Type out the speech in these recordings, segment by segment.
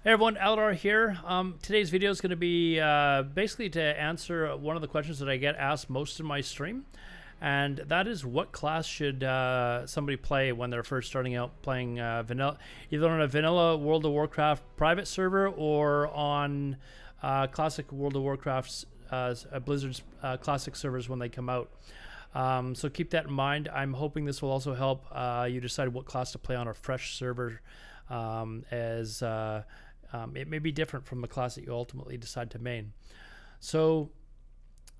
Hey everyone, Alodar here. Today's video is going to be basically to answer one of the questions that I get asked most in my stream, and that is what class should somebody play when they're first starting out playing vanilla, either on a vanilla World of Warcraft private server or on classic World of Warcraft's Blizzard's classic servers when they come out. So keep that in mind. I'm hoping this will also help you decide what class to play on a fresh server, as it may be different from the class that you ultimately decide to main. So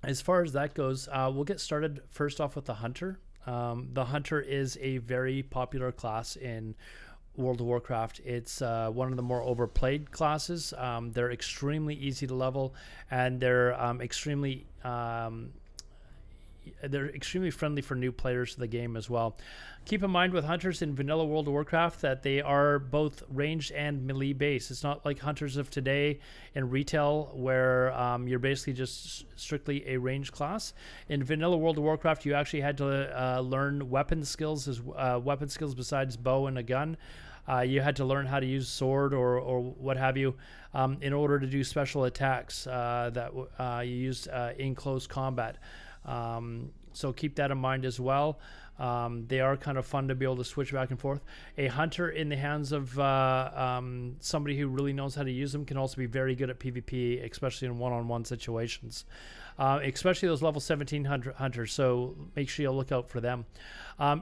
as far as that goes, we'll get started first off with the Hunter. The Hunter is a very popular class in World of Warcraft. It's one of the more overplayed classes. They're extremely easy to level, and they're extremely friendly for new players to the game as well. Keep in mind with hunters in vanilla World of Warcraft that they are both ranged and melee based. It's not like hunters of today in retail where you're basically just strictly a ranged class. In vanilla World of Warcraft, you actually had to learn weapon skills besides bow and a gun. You had to learn how to use sword or what have you in order to do special attacks that you used in close combat. So keep that in mind as well. They are kind of fun to be able to switch back and forth. A hunter in the hands of somebody who really knows how to use them can also be very good at PvP, especially in one-on-one situations, especially those level 17 hunters. So make sure you look out for them.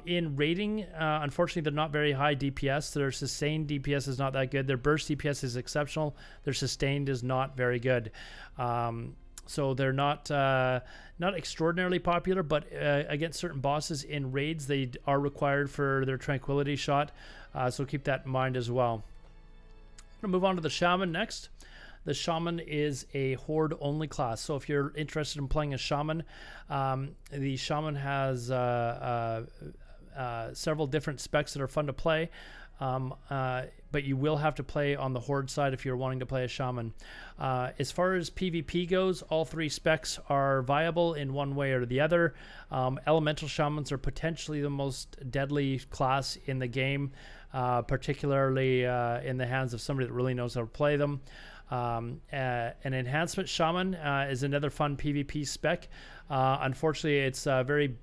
In raiding, unfortunately, they're not very high DPS. Their sustained DPS is not that good. Their burst DPS is exceptional. Their sustained is not very good. So they're not extraordinarily popular, but against certain bosses in raids, they are required for their tranquility shot. So keep that in mind as well. I'm going to move on to the Shaman next. The Shaman is a horde-only class. So if you're interested in playing a Shaman, the Shaman has several different specs that are fun to play. But you will have to play on the horde side if you're wanting to play a shaman. As far as PvP goes, all three specs are viable in one way or the other. Elemental shamans are potentially the most deadly class in the game, particularly in the hands of somebody that really knows how to play them. An enhancement shaman is another fun PvP spec. Unfortunately, it's very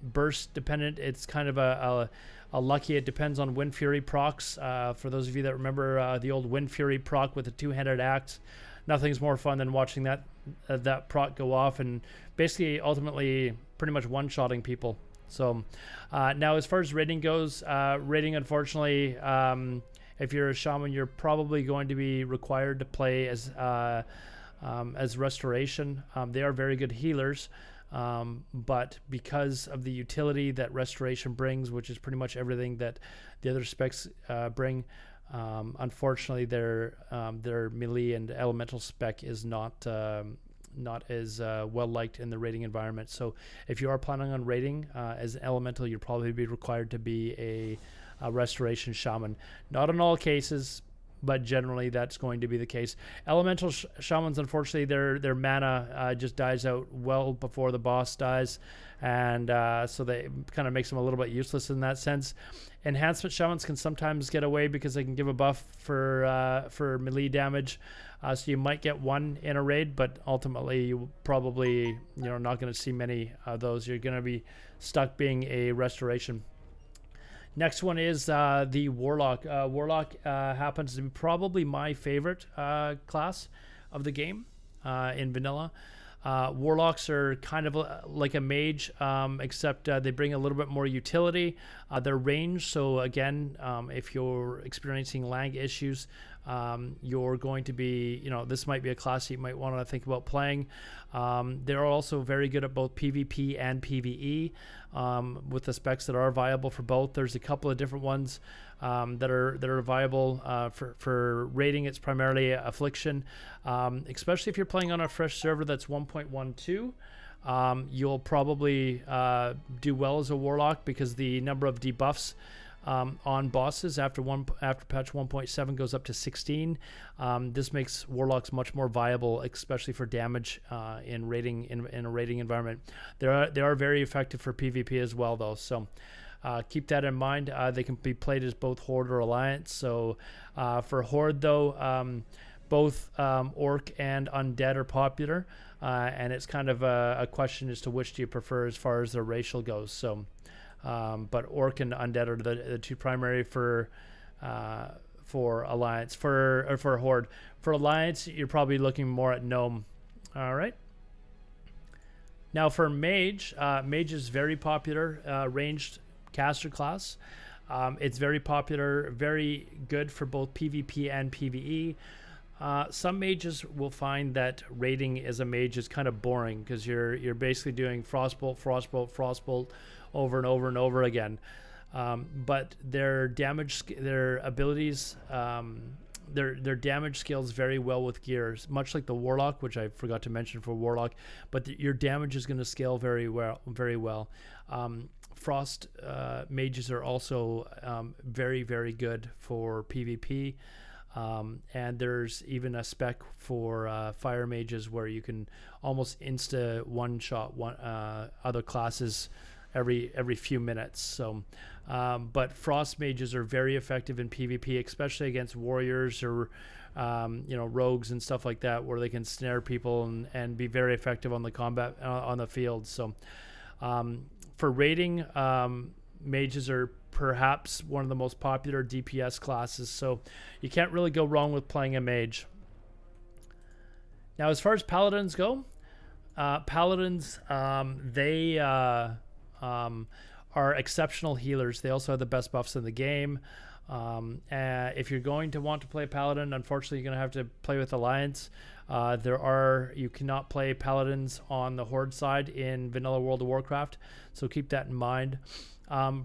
burst dependent. It's kind of a lucky. It depends on Wind Fury procs. For those of you that remember the old Wind Fury proc with the two-handed axe, nothing's more fun than watching that proc go off and basically ultimately pretty much one-shotting people. So now as far as raiding goes, raiding unfortunately, if you're a shaman, you're probably going to be required to play as restoration. They are very good healers. But because of the utility that restoration brings, which is pretty much everything that the other specs bring, unfortunately their melee and elemental spec is not as well liked in the raiding environment. So if you are planning on raiding as an elemental, you'll probably be required to be a restoration shaman. Not in all cases, but generally that's going to be the case. Elemental shamans, unfortunately, their mana just dies out well before the boss dies, and so they kind of makes them a little bit useless in that sense. Enhancement shamans can sometimes get away because they can give a buff for melee damage, so you might get one in a raid, but ultimately you probably not going to see many of those. You're going to be stuck being a restoration. Next one is the Warlock. Warlock happens to be probably my favorite class of the game in vanilla. Warlocks are kind of like a mage, except they bring a little bit more utility. They're ranged, so again, if you're experiencing lag issues, you're going to be, this might be a class you might want to think about playing. They're also very good at both PvP and PvE, with the specs that are viable for both. There's a couple of different ones that are viable for raiding. It's primarily Affliction, especially if you're playing on a fresh server that's 1.12. You'll probably do well as a Warlock because the number of debuffs on bosses after patch 1.7 goes up to 16. This makes Warlocks much more viable, especially for damage in a raiding environment. They are very effective for PvP as well, though. So keep that in mind. They can be played as both Horde or Alliance. So for Horde, though, both Orc and Undead are popular, and it's kind of a question as to which do you prefer as far as their racial goes. So, but Orc and Undead are the two primary for Alliance. For Horde, for Alliance, you're probably looking more at Gnome. All right. Now for Mage, Mage is very popular, ranged caster class. It's very popular, very good for both PvP and PvE. Some mages will find that raiding as a mage is kind of boring because you're basically doing frostbolt, frostbolt, frostbolt over and over and over again. But their damage, their abilities, their damage scales very well with gears, much like the Warlock, which I forgot to mention for Warlock. But your damage is going to scale very well, very well. Frost mages are also very, very good for PvP. And there's even a spec for fire mages where you can almost insta one-shot other classes every few minutes. So, but frost mages are very effective in PvP, especially against warriors or rogues and stuff like that, where they can snare people and be very effective on the combat on the field. So, for raiding, mages are perhaps one of the most popular DPS classes, so you can't really go wrong with playing a mage. Now, as far as paladins go, paladins, they are exceptional healers. They also have the best buffs in the game. If you're going to want to play paladin, unfortunately, you're going to have to play with Alliance. You cannot play paladins on the Horde side in vanilla World of Warcraft, so keep that in mind.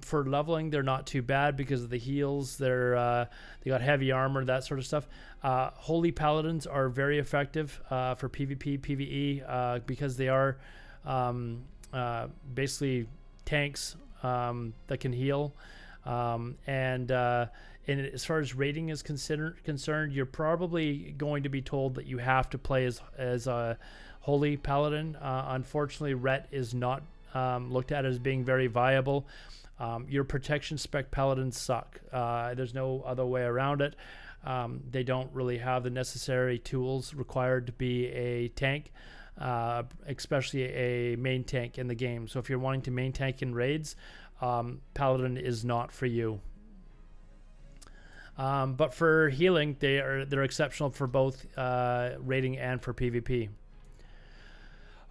For leveling, they're not too bad because of the heals. They got heavy armor, that sort of stuff. Holy paladins are very effective for PvP, PvE because they are basically tanks that can heal. And as far as rating is concerned, you're probably going to be told that you have to play as a holy paladin. Unfortunately, Ret is not looked at as being very viable. Your protection spec paladins suck. There's no other way around it. They don't really have the necessary tools required to be a tank, especially a main tank in the game. So if you're wanting to main tank in raids, paladin is not for you. But for healing, they're exceptional for both raiding and for PvP.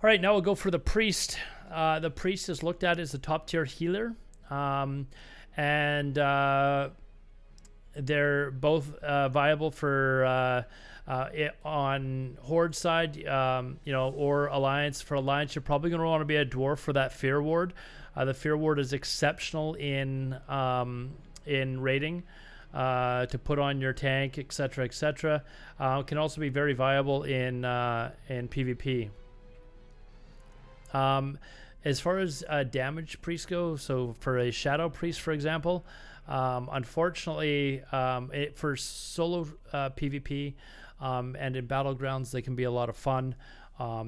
All right, now we'll go for the priest. The priest is looked at as a top tier healer, and they're both viable for on Horde side, or Alliance. For Alliance, you're probably going to want to be a dwarf for that Fear Ward. The Fear Ward is exceptional in raiding. To put on your tank, etc., etc. Can also be very viable in PvP. As far as damage priests go, so for a shadow priest, for example, unfortunately, for solo PvP and in battlegrounds, they can be a lot of fun.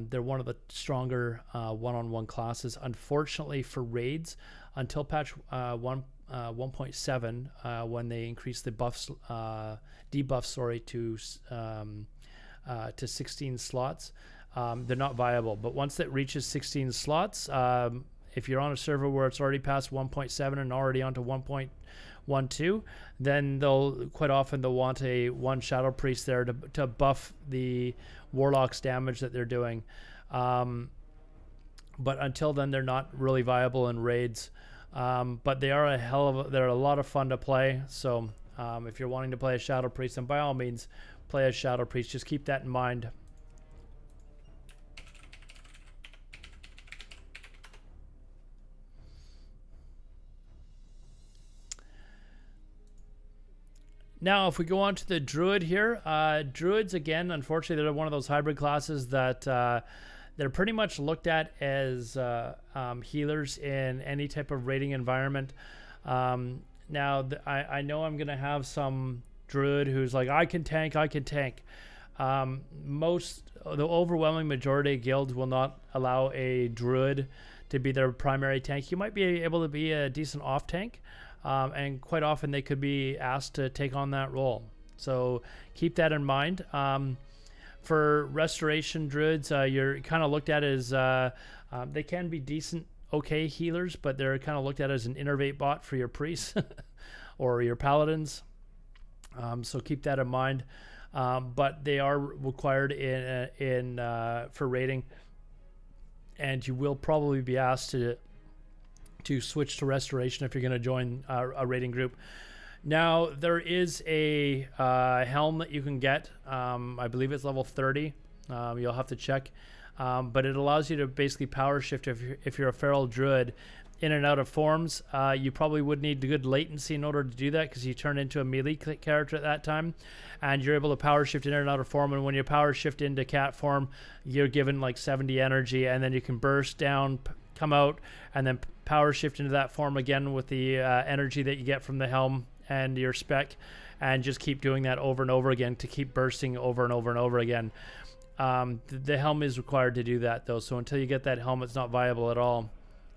They're one of the stronger one-on-one classes. Unfortunately, for raids, until patch 1.7, when they increase the debuff, to 16 slots, they're not viable. But once it reaches 16 slots, if you're on a server where it's already past 1.7 and already onto 1.12, then they'll want a one shadow priest there to buff the warlock's damage that they're doing. But until then, they're not really viable in raids. But they are they're a lot of fun to play. So if you're wanting to play a shadow priest, then by all means play a shadow priest. Just keep that in mind. Now, if we go on to the Druid here, Druids, again, unfortunately, they're one of those hybrid classes that they're pretty much looked at as healers in any type of raiding environment. Now, I know I'm going to have some Druid who's like, I can tank. The overwhelming majority of guilds will not allow a Druid to be their primary tank. You might be able to be a decent off tank, and quite often they could be asked to take on that role. So keep that in mind. For restoration druids, you're kind of looked at as they can be decent, okay healers, but they're kind of looked at as an innervate bot for your priests or your paladins. So keep that in mind. But they are required in for raiding, and you will probably be asked to switch to restoration if you're going to join a raiding group. Now, there is a helm that you can get. I believe it's level 30. You'll have to check. But it allows you to basically power shift if you're a feral druid in and out of forms. You probably would need good latency in order to do that, because you turn into a melee character at that time. And you're able to power shift in and out of form. And when you power shift into cat form, you're given like 70 energy. And then you can burst down, come out, and then power shift into that form again with the energy that you get from the helm and your spec, and just keep doing that over and over again to keep bursting over and over and over again. The helm is required to do that though, so until you get that helm, it's not viable at all.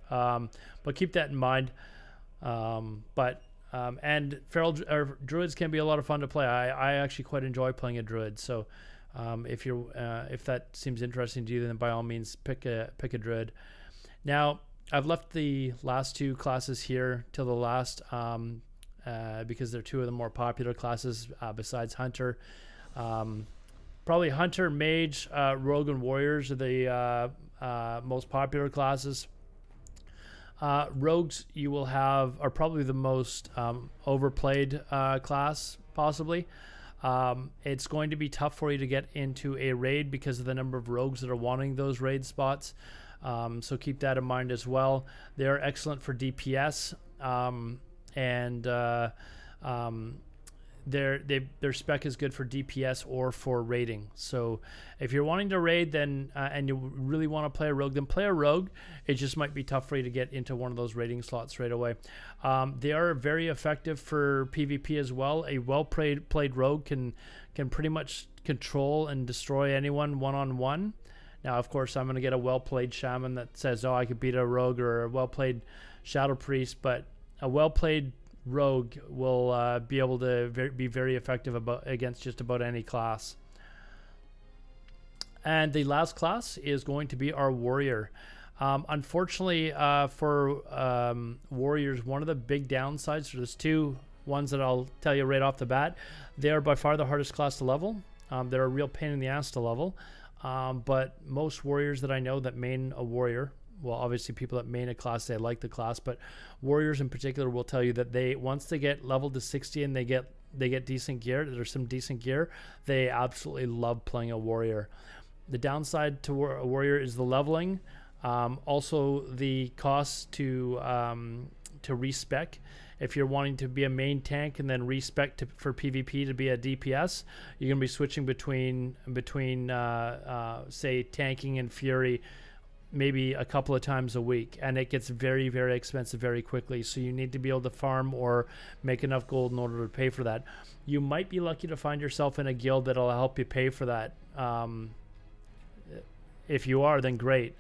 But keep that in mind. And feral druids can be a lot of fun to play. I actually quite enjoy playing a druid, so if that seems interesting to you, then by all means pick a druid. Now, I've left the last two classes here till the last, because they're two of the more popular classes besides Hunter. Probably Hunter, Mage, Rogue, and Warriors are the most popular classes. Rogues you will have are probably the most overplayed class, possibly. It's going to be tough for you to get into a raid because of the number of rogues that are wanting those raid spots. So keep that in mind as well. They are excellent for DPS. Their spec is good for DPS or for raiding. So if you're wanting to raid, then and you really want to play a rogue, then play a rogue. It just might be tough for you to get into one of those raiding slots right away. They are very effective for PvP as well. A well-played rogue can pretty much control and destroy anyone one-on-one. Now, of course, I'm going to get a well-played shaman that says, oh, I could beat a rogue, or a well-played shadow priest, but a well-played rogue will be able to be very effective against just about any class. And the last class is going to be our warrior. Unfortunately, for warriors, one of the big downsides, so there's two ones that I'll tell you right off the bat. They are by far the hardest class to level. They're a real pain in the ass to level. But most warriors that I know that main a warrior, well, obviously people that main a class, they like the class, but warriors in particular will tell you that once they get leveled to 60 and they get decent gear, there's some decent gear, they absolutely love playing a warrior. The downside to a warrior is the leveling, also the cost to respec. If you're wanting to be a main tank and then respec for PvP to be a DPS, you're going to be switching between say tanking and fury maybe a couple of times a week, and it gets very, very expensive very quickly. So you need to be able to farm or make enough gold in order to pay for that. You might be lucky to find yourself in a guild that'll help you pay for that. If you are, then great.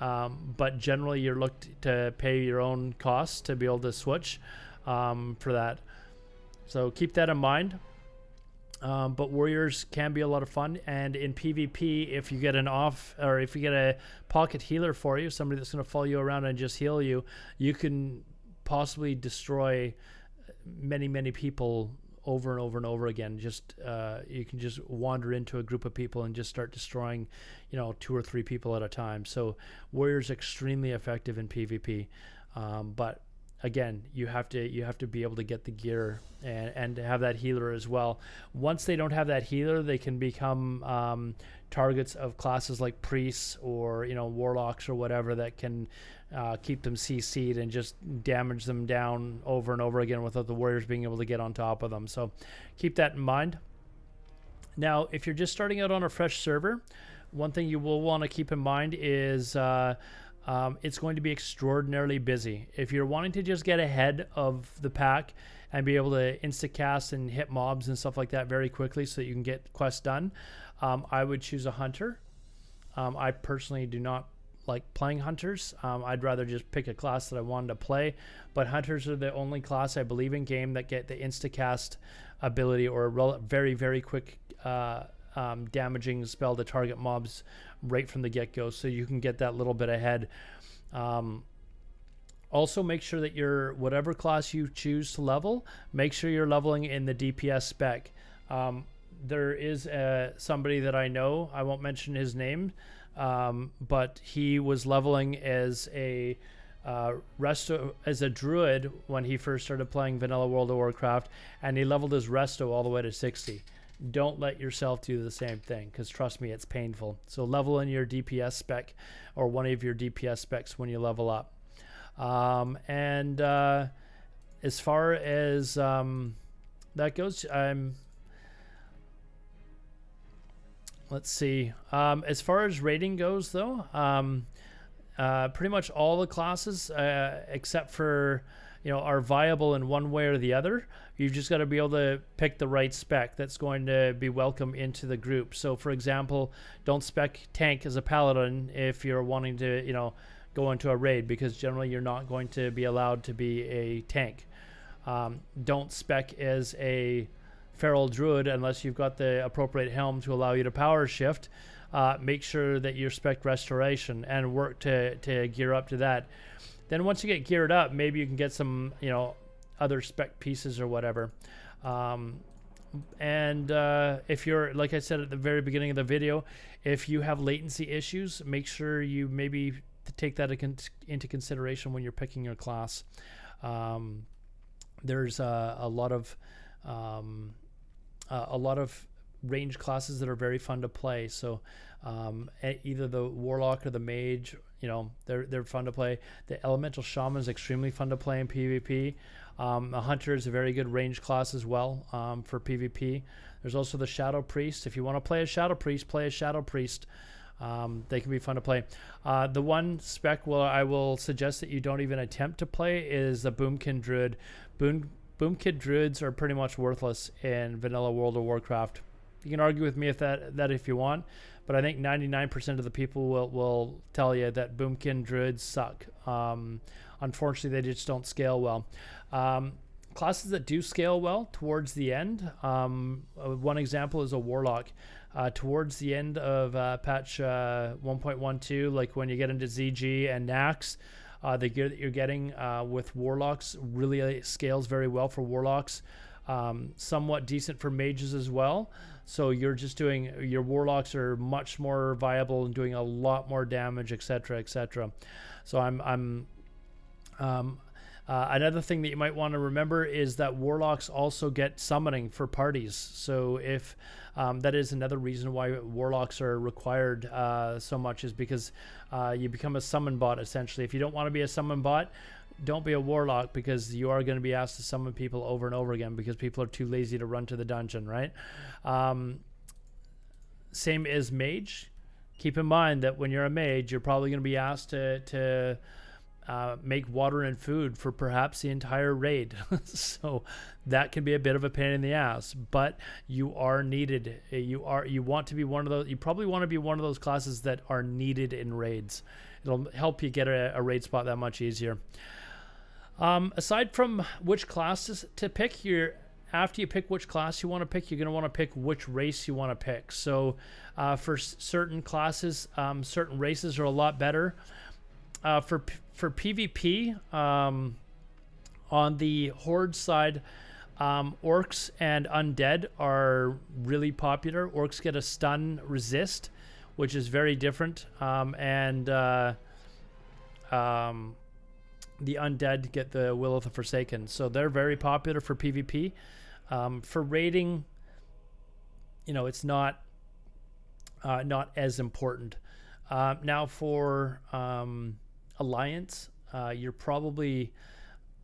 But generally you're looked to pay your own costs to be able to switch for that. So keep that in mind. But warriors can be a lot of fun, and in PvP, if you get if you get a pocket healer for you, somebody that's going to follow you around and just heal you, you can possibly destroy many people over and over and over again. Just you can just wander into a group of people and just start destroying, 2 or 3 people at a time. So warriors extremely effective in PvP, but again, you have to be able to get the gear and have that healer as well. Once they don't have that healer, they can become targets of classes like priests or warlocks or whatever that can keep them CC'd and just damage them down over and over again without the warriors being able to get on top of them. So keep that in mind. Now, if you're just starting out on a fresh server, one thing you will want to keep in mind is it's going to be extraordinarily busy. If you're wanting to just get ahead of the pack and be able to insta-cast and hit mobs and stuff like that very quickly so that you can get quests done, I would choose a hunter. I personally do not like playing hunters. I'd rather just pick a class that I wanted to play, but hunters are the only class I believe in game that get the instacast ability or a very, very quick damaging spell to target mobs right from the get-go, so you can get that little bit ahead. Also, make sure that your whatever class you choose to level, make sure you're leveling in the DPS spec. There is somebody that I know, I won't mention his name, but he was leveling as a druid when he first started playing vanilla World of Warcraft, and he leveled his resto all the way to 60. Don't let yourself do the same thing, because trust me, it's painful. So level in your DPS spec or one of your DPS specs when you level up. As far as that goes, let's see. As far as rating goes, though, pretty much all the classes, except for, are viable in one way or the other. You've just got to be able to pick the right spec that's going to be welcome into the group. So, for example, don't spec tank as a paladin if you're wanting to, go into a raid, because generally you're not going to be allowed to be a tank. Don't spec as a feral druid unless you've got the appropriate helm to allow you to power shift. Make sure that you're spec restoration and work to gear up to that. Then once you get geared up, maybe you can get some, other spec pieces or whatever. If you're, like I said at the very beginning of the video, if you have latency issues, make sure you maybe take that into consideration when you're picking your class. There's a lot of range classes that are very fun to play. So either the Warlock or the Mage, they're fun to play. The Elemental Shaman is extremely fun to play in PvP. A Hunter is a very good range class as well for PvP. There's also the Shadow Priest. If you want to play a Shadow Priest, play a Shadow Priest. They can be fun to play. The one spec I will suggest that you don't even attempt to play is the Boomkin Druid. Boomkin Druids are pretty much worthless in vanilla World of Warcraft. You can argue with me if you want, but I think 99% of the people will tell you that Boomkin Druids suck. Unfortunately, they just don't scale well. Classes that do scale well towards the end, one example is a Warlock. Towards the end of patch 1.12, like when you get into ZG and Nax, the gear that you're getting with Warlocks really scales very well for Warlocks. Somewhat decent for Mages as well. So you're just doing, your Warlocks are much more viable and doing a lot more damage, etc., etc. So another thing that you might want to remember is that Warlocks also get summoning for parties. So if that is another reason why Warlocks are required so much, is because you become a summon bot essentially. If you don't want to be a summon bot, don't be a Warlock, because you are going to be asked to summon people over and over again because people are too lazy to run to the dungeon, right? Same as Mage. Keep in mind that when you're a Mage, you're probably going to be asked to make water and food for perhaps the entire raid. So that can be a bit of a pain in the ass, but you are needed. You want to be one of those. You probably want to be one of those classes that are needed in raids. It'll help you get a raid spot that much easier. Aside from which classes to pick, after you pick which class you want to pick, you're going to want to pick which race you want to pick. So for certain classes, certain races are a lot better. For PvP, on the Horde side, Orcs and Undead are really popular. Orcs get a stun resist, which is very different, and the Undead get the Will of the Forsaken. So they're very popular for PvP. For raiding, it's not as important. Now for Alliance, you're probably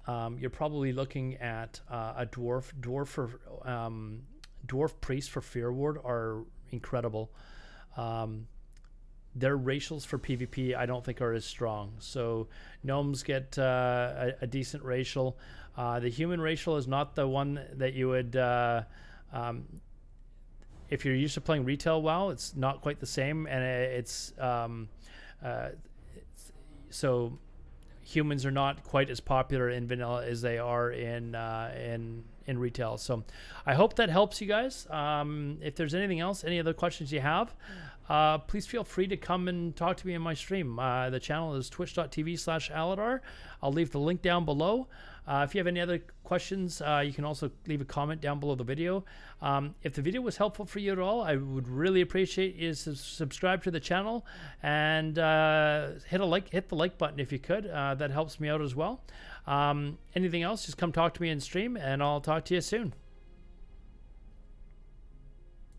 looking at a dwarf priest for Fear Ward are incredible. Their racials for PvP I don't think are as strong. So gnomes get a decent racial. The human racial is not the one that you would if you're used to playing retail WoW, it's not quite the same, and so humans are not quite as popular in vanilla as they are in retail. So I hope that helps you guys. If there's anything else, any other questions you have, please feel free to come and talk to me in my stream. The channel is twitch.tv/Alodar. I'll leave the link down below. If you have any other questions, you can also leave a comment down below the video. If the video was helpful for you at all, I would really appreciate you to subscribe to the channel and hit the like button if you could. That helps me out as well. Anything else, just come talk to me in stream, and I'll talk to you soon.